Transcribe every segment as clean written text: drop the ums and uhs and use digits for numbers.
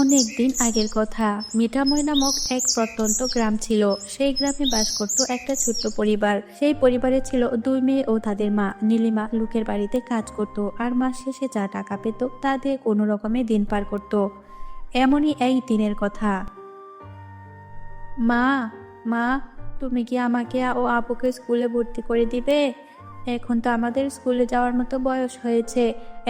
অনেক দিন আগের কথা। মিঠাময় নামক এক প্রত্যন্ত গ্রাম ছিল। সেই গ্রামে বাস করত একটা ছোট্ট পরিবার। সেই পরিবারে ছিল দুই মেয়ে ও তাদের মা। নীলিমা লোকের বাড়িতে কাজ করত আর মাস শেষে যা টাকা পেত তা দিয়ে কোনো রকমে দিন পার করত। এমনই এই দিনের কথা। মা, মা, তুমি কি আমাকে ও আপুকে স্কুলে ভর্তি করে দিবে? এখন তো আমাদের স্কুলে যাওয়ার মতো বয়স হয়েছে।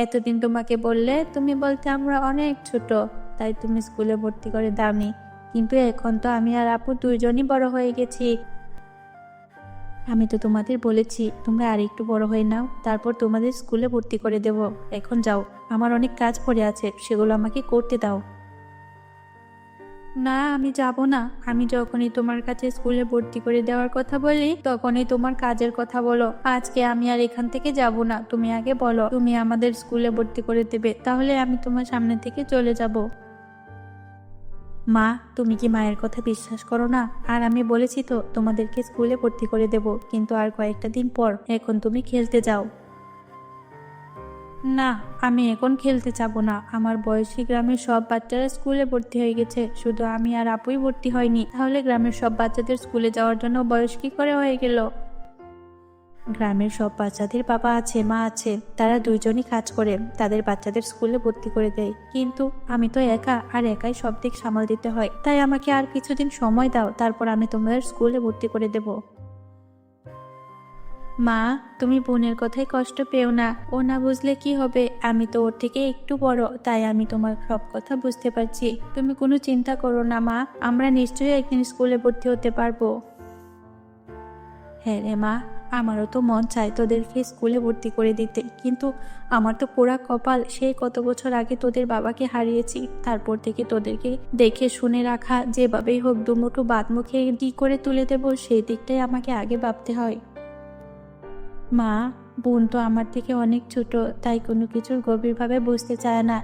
এতদিন তোমাকে বললে তুমি বলতে আমরা অনেক ছোট, তাই তুমি স্কুলে ভর্তি করে দাওনি। কিন্তু এখন তো আমি আর আপু দুইজনই বড় হয়ে গেছি। আমি তো তোমাদের বলেছি তোমরা আর একটু বড় হয়ে নাও, তারপর তোমাদের স্কুলে ভর্তি করে দেব। এখন যাও, আমার অনেক কাজ পড়ে আছে, সেগুলো আমাকে করতে দাও। না, আমি যাব না। আমি যখনই তোমার কাছে স্কুলে ভর্তি করে দেওয়ার কথা বলি তখনই তোমার কাজের কথা বলো। আজকে আমি আর এখান থেকে যাব না। তুমি আগে বলো তুমি আমাদের স্কুলে ভর্তি করে দেবে, তাহলে আমি তোমার সামনে থেকে চলে যাব। মা, তুমি কি মায়ের কথা বিশ্বাস করো না? আর আমি বলেছি তো তোমাদেরকে স্কুলে ভর্তি করে দেব, কিন্তু আর কয়েকটা দিন পর। এখন তুমি খেলতে যাও। না, আমি এখন খেলতে যাব না। আমার বয়সী গ্রামের সব বাচ্চারা স্কুলে ভর্তি হয়ে গেছে, শুধু আমি আর আপুই ভর্তি হয়নি। তাহলে গ্রামের সব বাচ্চাদের স্কুলে যাওয়ার জন্য বয়স কি করে হয়ে গেল? গ্রামের সব বাচ্চাদের বাবা আছে, মা আছে, তারা দুইজনই কাজ করে তাদের বাচ্চাদের স্কুলে ভর্তি করে দেয়। কিন্তু আমি তো একা, আর একাই সব দিক সামাল দিতে হয়। তাই আমাকে আর কিছুদিন সময় দাও, তারপর আমি তোমাদের স্কুলে ভর্তি করে দেব। মা, তুমি বোনের কথায় কষ্ট পেও না। ও না বুঝলে কি হবে? আমি তো ওর থেকে একটু বড়, তাই আমি তোমার সব কথা বুঝতে পারছি। তুমি কোনো চিন্তা করো না মা, আমরা নিশ্চয়ই একদিন স্কুলে ভর্তি হতে পারবো। হ্যাঁ রে মা, আমারও তো মন চায় তোদেরকে স্কুলে ভর্তি করে দিতে, কিন্তু আমার তো পোড়া কপাল। সেই কত বছর আগে তোদের বাবাকে হারিয়েছি, তারপর থেকে তোদেরকে দেখে শুনে রাখা, যেভাবেই হোক দুমুঠো ভাত মুখে কি করে তুলে দেবো সেই দিকটাই আমাকে আগে ভাবতে হয়। মা, বোন তো আমার থেকে অনেক ছোট, তাই কোনো কিছুর গভীরভাবে বুঝতে চায় না।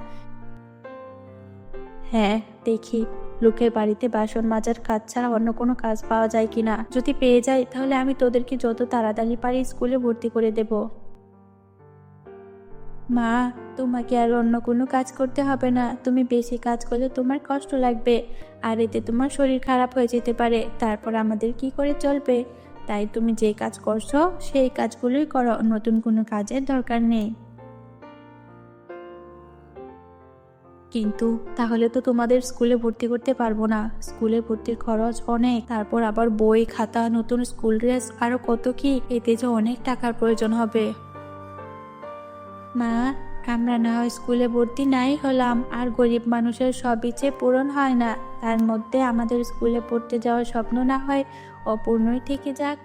হ্যাঁ, দেখি লোকের বাড়িতে বাসন মাজার কাজ ছাড়া অন্য কোনো কাজ পাওয়া যায় কিনা। যদি পেয়ে যাই তাহলে আমি তোদেরকে যত তাড়াতাড়ি পারি স্কুলে ভর্তি করে দেব। মা, তোমাকে আর অন্য কোনো কাজ করতে হবে না। তুমি বেশি কাজ করলে তোমার কষ্ট লাগবে, আর এতে তোমার শরীর খারাপ হয়ে যেতে পারে। তারপর আমাদের কি করে চলবে? তাই তুমি যে কাজ করছো সেই কাজগুলোই করো, নতুন কোনো কাজের দরকার নেই। কিন্তু তাহলে তো তোমাদের স্কুলে ভর্তি করতে পারবো না। স্কুলে ভর্তির খরচ অনেক, তারপর আবার বই খাতা, নতুন স্কুল ড্রেস, আরো কত কি। এতে যে অনেক টাকার প্রয়োজন হবে। মা, আমরা না হয় স্কুলে ভর্তি নাই হলাম, আর গরিব মানুষের সব ইচ্ছে পূরণ হয় না। তার মধ্যে আমাদের স্কুলে পড়তে যাওয়ার স্বপ্ন না হয় অপূর্ণই থেকে যাক।